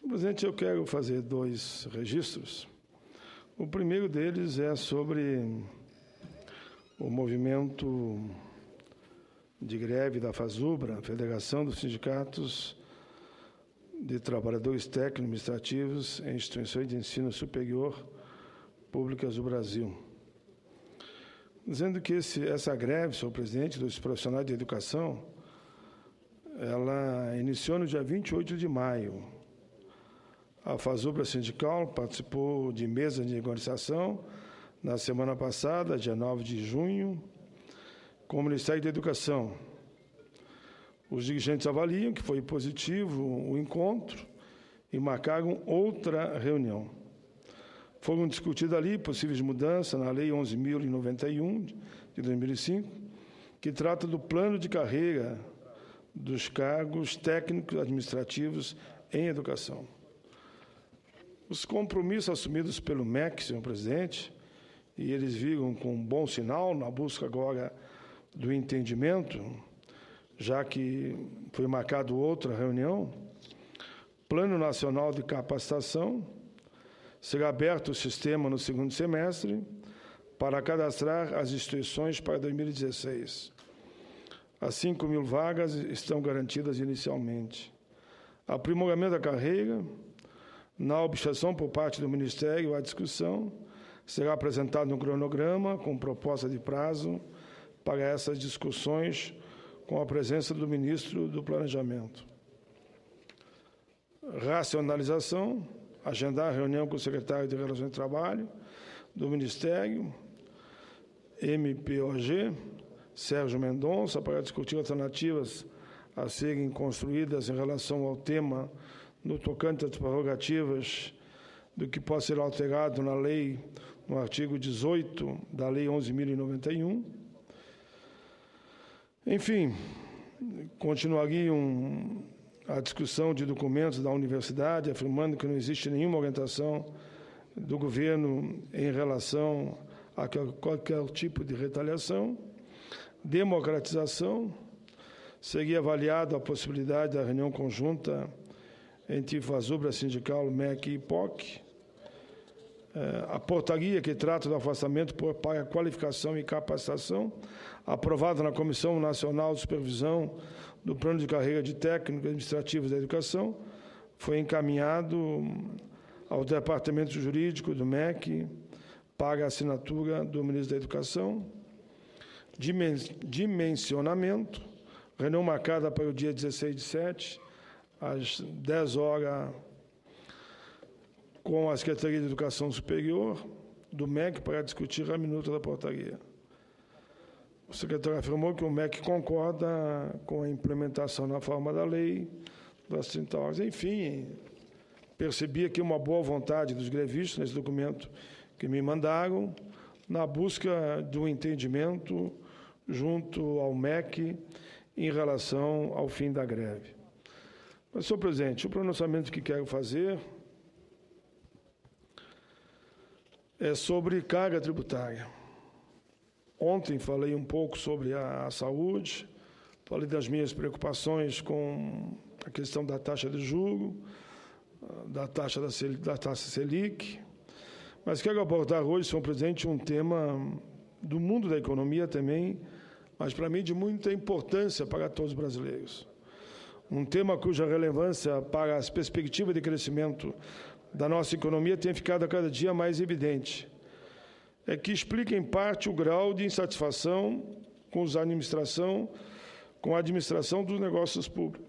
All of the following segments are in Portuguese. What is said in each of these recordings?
Senhor presidente, eu quero fazer 2 registros. O primeiro deles é sobre o movimento de greve da FASUBRA, Federação dos Sindicatos de Trabalhadores Técnico-Administrativos em Instituições de Ensino Superior Públicas do Brasil. Dizendo que essa greve, senhor presidente, dos profissionais de educação, ela iniciou no dia 28 de maio. A FASUBRA Sindical participou de mesa de negociação na semana passada, dia 9 de junho, com o Ministério da Educação. Os dirigentes avaliam que foi positivo o encontro e marcaram outra reunião. Foram discutidas ali possíveis mudanças na Lei 11.091, de 2005, que trata do plano de carreira dos cargos técnicos administrativos em educação. Os compromissos assumidos pelo MEC, senhor presidente, e eles viram com um bom sinal na busca agora do entendimento, já que foi marcado outra reunião, Plano Nacional de Capacitação, será aberto o sistema no segundo semestre para cadastrar as instituições para 2016. As 5.000 vagas estão garantidas inicialmente. Aprimoramento da carreira, na objeção por parte do Ministério à discussão, será apresentado um cronograma com proposta de prazo para essas discussões com a presença do Ministro do Planejamento. Racionalização, agendar reunião com o Secretário de Relações de Trabalho do Ministério, MPOG, Sérgio Mendonça, para discutir alternativas a serem construídas em relação ao tema no tocante às prerrogativas do que pode ser alterado na lei, no artigo 18 da Lei 11.091. Enfim, continuaria a discussão de documentos da universidade, afirmando que não existe nenhuma orientação do governo em relação a qualquer tipo de retaliação. Democratização, seria avaliada a possibilidade da reunião conjunta entre FASUBRA Sindical, MEC e POC. A portaria que trata do afastamento para qualificação e capacitação, aprovada na Comissão Nacional de Supervisão do Plano de Carreira de Técnicos Administrativos da Educação, foi encaminhado ao Departamento Jurídico do MEC para a assinatura do Ministro da Educação. Dimensionamento, reunião marcada para o dia 16/7, às 10 horas, com a Secretaria de Educação Superior do MEC para discutir a minuta da portaria. O secretário afirmou que o MEC concorda com a implementação na forma da lei das 30 horas. Enfim, percebi aqui uma boa vontade dos grevistas nesse documento que me mandaram, na busca do entendimento junto ao MEC em relação ao fim da greve. Mas, senhor presidente, o pronunciamento que quero fazer é sobre carga tributária. Ontem falei um pouco sobre a saúde, falei das minhas preocupações com a questão da taxa de juros, da taxa Selic, mas quero abordar hoje, senhor presidente, um tema do mundo da economia também, mas para mim de muita importância para todos os brasileiros. Um tema cuja relevância para as perspectivas de crescimento da nossa economia tem ficado a cada dia mais evidente. É que explica, em parte, o grau de insatisfação com a administração dos negócios públicos.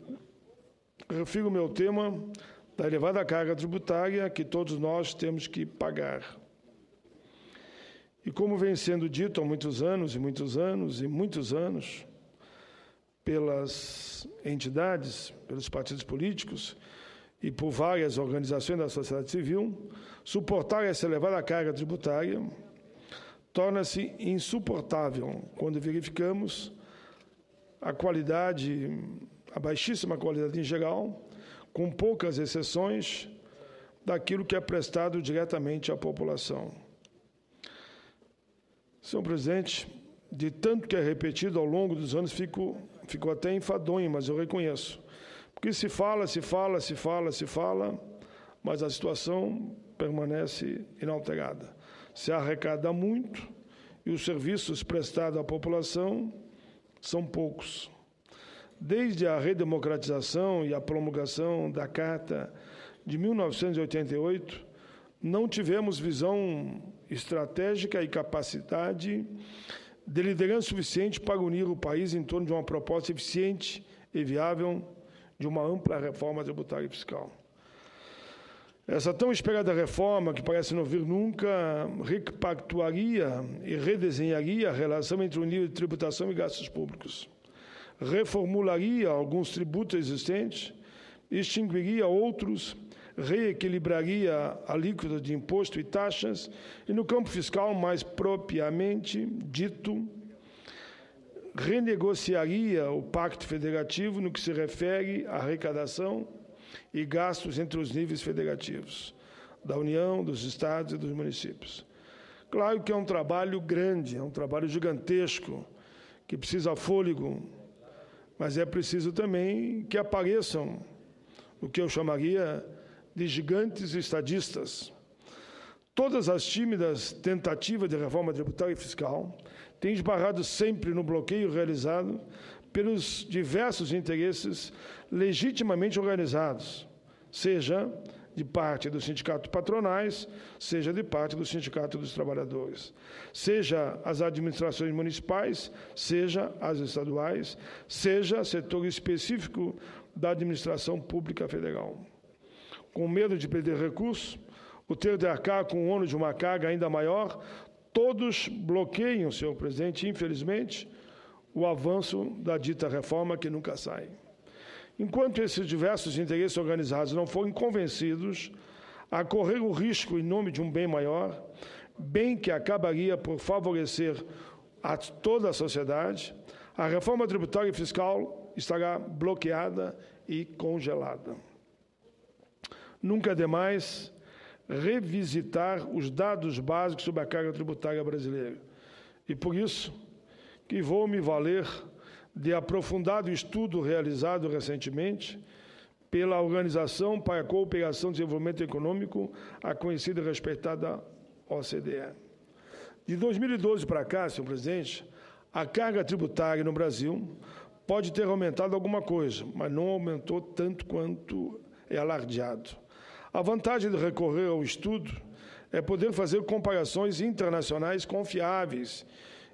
Refiro o meu tema da elevada carga tributária que todos nós temos que pagar. E como vem sendo dito há muitos anos, pelas entidades, pelos partidos políticos e por várias organizações da sociedade civil, suportar essa elevada carga tributária torna-se insuportável quando verificamos a baixíssima qualidade em geral, com poucas exceções, daquilo que é prestado diretamente à população. Senhor presidente, de tanto que é repetido ao longo dos anos, fico até enfadonho, mas eu reconheço. Porque se fala, mas a situação permanece inalterada. Se arrecada muito e os serviços prestados à população são poucos. Desde a redemocratização e a promulgação da Carta de 1988, não tivemos visão estratégica e capacidade de liderança suficiente para unir o país em torno de uma proposta eficiente e viável de uma ampla reforma tributária e fiscal. Essa tão esperada reforma, que parece não vir nunca, repactuaria e redesenharia a relação entre o nível de tributação e gastos públicos, reformularia alguns tributos existentes, extinguiria outros, reequilibraria a alíquota de imposto e taxas e, no campo fiscal mais propriamente dito, renegociaria o Pacto Federativo no que se refere à arrecadação e gastos entre os níveis federativos, da União, dos Estados e dos municípios. Claro que é um trabalho grande, é um trabalho gigantesco, que precisa fôlego, mas é preciso também que apareçam o que eu chamaria de gigantes estadistas. Todas as tímidas tentativas de reforma tributária e fiscal têm esbarrado sempre no bloqueio realizado pelos diversos interesses legitimamente organizados, seja de parte dos sindicatos patronais, seja de parte do Sindicato dos Trabalhadores, seja as administrações municipais, seja as estaduais, seja setor específico da administração pública federal. Com medo de perder recursos, o ter de arcar com o ônus de uma carga ainda maior, todos bloqueiam, senhor presidente, infelizmente, o avanço da dita reforma que nunca sai. Enquanto esses diversos interesses organizados não forem convencidos a correr o risco em nome de um bem maior, bem que acabaria por favorecer a toda a sociedade, a reforma tributária e fiscal estará bloqueada e congelada. Nunca é demais revisitar os dados básicos sobre a carga tributária brasileira. E por isso que vou me valer de aprofundado estudo realizado recentemente pela Organização para a Cooperação e Desenvolvimento Econômico, a conhecida e respeitada OCDE. De 2012 para cá, senhor presidente, a carga tributária no Brasil pode ter aumentado alguma coisa, mas não aumentou tanto quanto é alardeado. A vantagem de recorrer ao estudo é poder fazer comparações internacionais confiáveis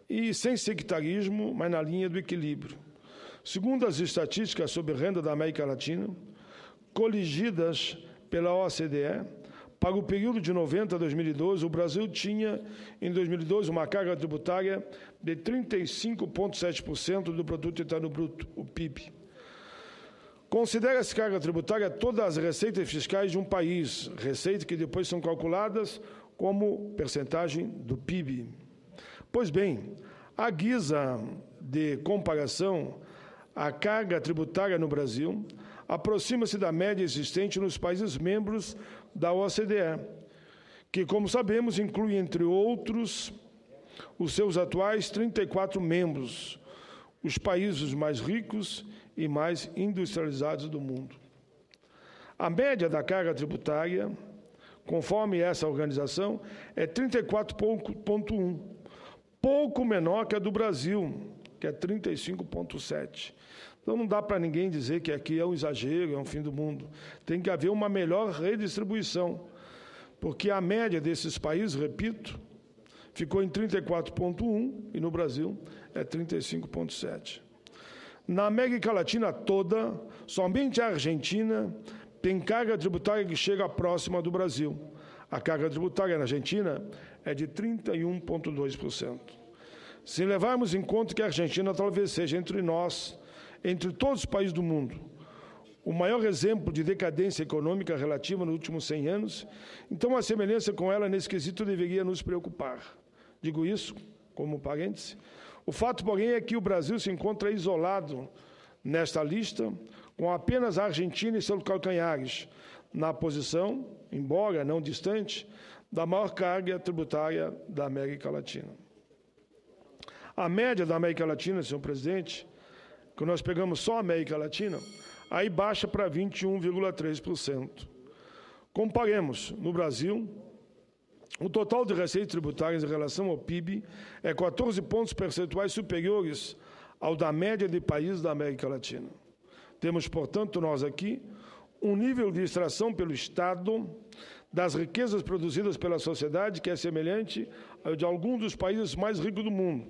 e sem sectarismo, mas na linha do equilíbrio. Segundo as estatísticas sobre renda da América Latina, coligidas pela OCDE, para o período de 90 a 2012, o Brasil tinha, em 2012, uma carga tributária de 35,7% do Produto Interno Bruto, o PIB. Considera-se carga tributária todas as receitas fiscais de um país, receitas que depois são calculadas como percentagem do PIB. Pois bem, à guisa de comparação, a carga tributária no Brasil aproxima-se da média existente nos países membros da OCDE, que, como sabemos, inclui, entre outros, os seus atuais 34 membros, os países mais ricos e mais industrializados do mundo. A média da carga tributária, conforme essa organização, é 34,1%, pouco menor que a do Brasil, que é 35,7%. Então, não dá para ninguém dizer que aqui é um exagero, é um fim do mundo. Tem que haver uma melhor redistribuição, porque a média desses países, repito, ficou em 34,1% e no Brasil é 35,7%. Na América Latina toda, somente a Argentina tem carga tributária que chega próxima do Brasil. A carga tributária na Argentina é de 31,2%. Se levarmos em conta que a Argentina talvez seja entre nós, entre todos os países do mundo, o maior exemplo de decadência econômica relativa nos últimos 100 anos, então a semelhança com ela nesse quesito deveria nos preocupar. Digo isso como parêntese. O fato, porém, é que o Brasil se encontra isolado nesta lista, com apenas a Argentina e seus calcanhares, na posição, embora não distante, da maior carga tributária da América Latina. A média da América Latina, senhor presidente, que nós pegamos só a América Latina, aí baixa para 21,3%. Comparemos, no Brasil, o total de receitas tributárias em relação ao PIB é 14 pontos percentuais superiores ao da média de países da América Latina. Temos, portanto, nós aqui, um nível de extração pelo Estado das riquezas produzidas pela sociedade que é semelhante ao de alguns dos países mais ricos do mundo,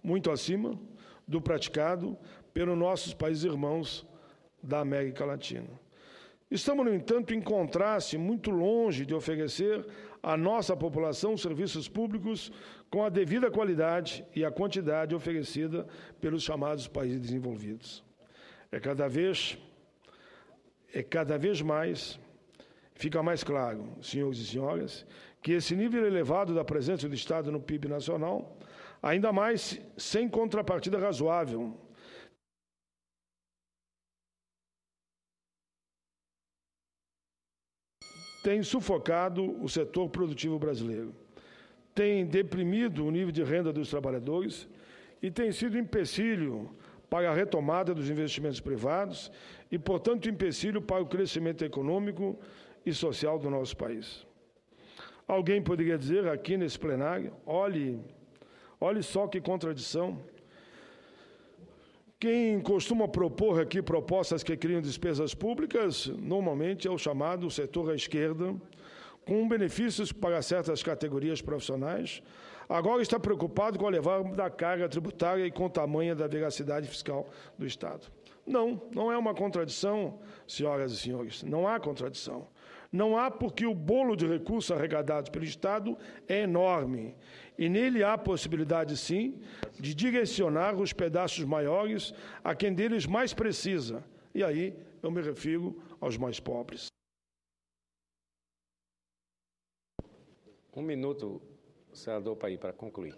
muito acima do praticado pelos nossos países irmãos da América Latina. Estamos, no entanto, em contraste, muito longe de oferecer à nossa população serviços públicos com a devida qualidade e a quantidade oferecida pelos chamados países desenvolvidos. Cada vez mais fica mais claro, senhores e senhoras, que esse nível elevado da presença do Estado no PIB nacional, ainda mais sem contrapartida razoável, tem sufocado o setor produtivo brasileiro, tem deprimido o nível de renda dos trabalhadores e tem sido empecilho para a retomada dos investimentos privados e, portanto, empecilho para o crescimento econômico e social do nosso país. Alguém poderia dizer aqui nesse plenário, olhe só que contradição. Quem costuma propor aqui propostas que criam despesas públicas, normalmente é o chamado setor à esquerda, com benefícios para certas categorias profissionais, agora está preocupado com a elevada da carga tributária e com o tamanho da veracidade fiscal do Estado. Não é uma contradição, senhoras e senhores, não há contradição. Não há, porque o bolo de recursos arrecadados pelo Estado é enorme e nele há possibilidade, sim, de direcionar os pedaços maiores a quem deles mais precisa. E aí eu me refiro aos mais pobres. 1 minuto, senador Paim, para concluir.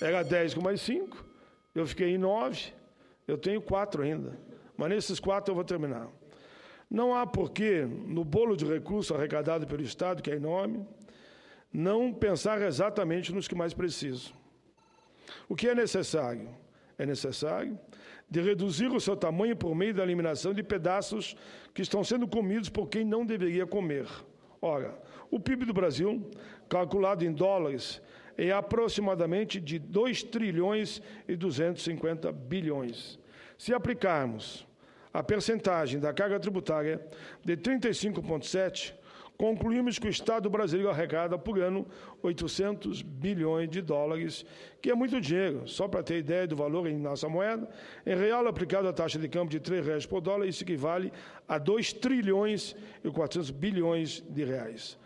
Era 10 com mais 5, eu fiquei em 9, eu tenho 4 ainda, mas nesses 4 eu vou terminar. Não há porquê, no bolo de recursos arrecadado pelo Estado, que é enorme, não pensar exatamente nos que mais precisam. O que é necessário? É necessário de reduzir o seu tamanho por meio da eliminação de pedaços que estão sendo comidos por quem não deveria comer. Ora, o PIB do Brasil, calculado em dólares, é aproximadamente de 2 trilhões e 250 bilhões. Se aplicarmos a percentagem da carga tributária de 35,7%, concluímos que o Estado brasileiro arrecada por ano 800 bilhões de dólares, que é muito dinheiro. Só para ter ideia do valor em nossa moeda, em real aplicado a taxa de câmbio de R$3 por dólar, isso equivale a 2 trilhões e 400 bilhões de reais.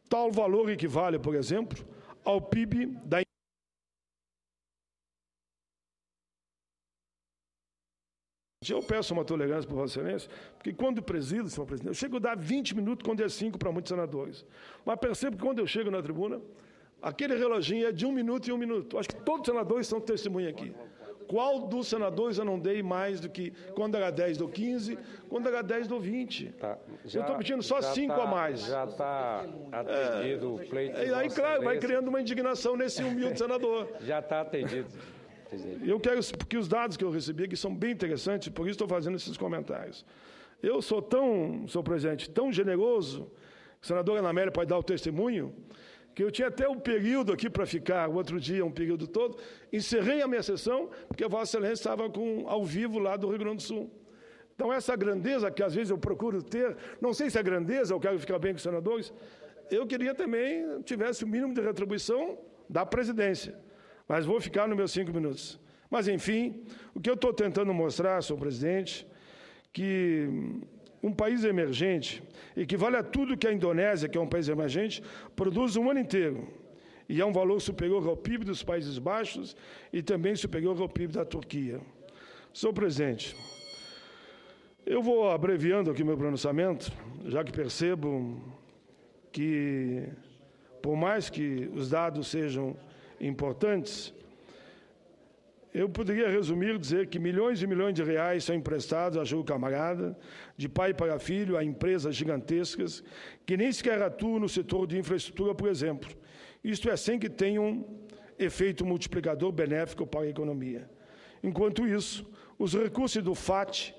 Tal valor equivale, por exemplo, ao PIB da Eu peço uma tolerância para Vossa Excelência, porque quando presido, senhor presidente, eu chego a dar 20 minutos quando é 5 para muitos senadores. Mas percebo que quando eu chego na tribuna, aquele reloginho é de 1 minuto e 1 minuto. Acho que todos os senadores são testemunha aqui. Qual dos senadores eu não dei mais do que quando era 10 dou 15, quando era 10 dou 20? Tá, eu estou pedindo só 5 a mais. Já está atendido o pleito. E aí, claro, vai criando uma indignação nesse humilde senador. Já está atendido. Eu quero, porque os dados que eu recebi aqui são bem interessantes, por isso estou fazendo esses comentários. Eu sou tão, senhor presidente, tão generoso, a senadora Ana Amélia pode dar o testemunho, que eu tinha até um período aqui para ficar, o outro dia um período todo, encerrei a minha sessão, porque a Vossa Excelência estava ao vivo lá do Rio Grande do Sul. Então, essa grandeza que às vezes eu procuro ter, não sei se é grandeza, eu quero ficar bem com os senadores, eu queria também tivesse o mínimo de retribuição da presidência. Mas vou ficar nos meus 5 minutos. Mas, enfim, o que eu estou tentando mostrar, senhor presidente, que um país emergente equivale a tudo que a Indonésia, que é um país emergente, produz um ano inteiro. E é um valor superior ao PIB dos Países Baixos e também superior ao PIB da Turquia. Senhor presidente, eu vou abreviando aqui meu pronunciamento, já que percebo que, por mais que os dados sejam importantes, eu poderia resumir, dizer que milhões e milhões de reais são emprestados a jogo camarada, de pai para filho, a empresas gigantescas, que nem sequer atuam no setor de infraestrutura, por exemplo. Isto é, sem que tenham efeito multiplicador benéfico para a economia. Enquanto isso, os recursos do FAT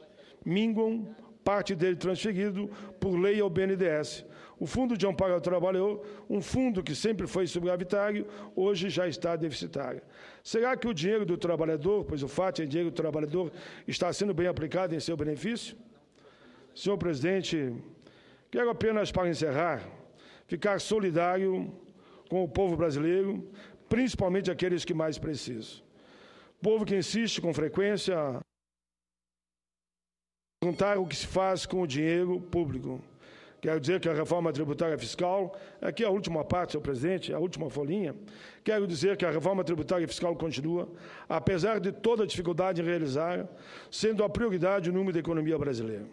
minguam parte dele transferido por lei ao BNDES. O Fundo de Amparo ao Trabalhador, um fundo que sempre foi superavitário, hoje já está deficitário. Será que o dinheiro do trabalhador, pois o fato é que o dinheiro do trabalhador está sendo bem aplicado em seu benefício? Senhor presidente, quero apenas, para encerrar, ficar solidário com o povo brasileiro, principalmente aqueles que mais precisam. Povo que insiste com frequência a perguntar o que se faz com o dinheiro público. Quero dizer que a reforma tributária fiscal, aqui a última parte, senhor presidente, a última folhinha, quero dizer que a reforma tributária fiscal continua, apesar de toda a dificuldade em realizar, sendo a prioridade o número da economia brasileira,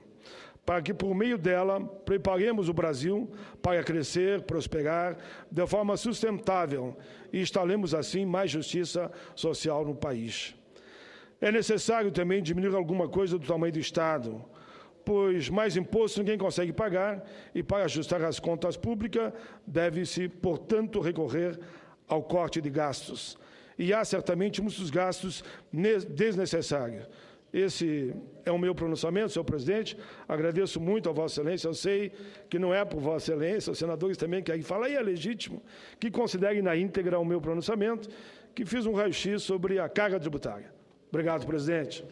para que, por meio dela, preparemos o Brasil para crescer, prosperar de forma sustentável e instalemos, assim, mais justiça social no país. É necessário também diminuir alguma coisa do tamanho do Estado, pois mais imposto ninguém consegue pagar e, para ajustar as contas públicas, deve-se, portanto, recorrer ao corte de gastos. E há, certamente, muitos gastos desnecessários. Esse é o meu pronunciamento, senhor presidente. Agradeço muito a Vossa Excelência. Eu sei que não é por Vossa Excelência, os senadores também querem falar, e é legítimo que considerem na íntegra o meu pronunciamento, que fiz um raio-x sobre a carga tributária. Obrigado, presidente.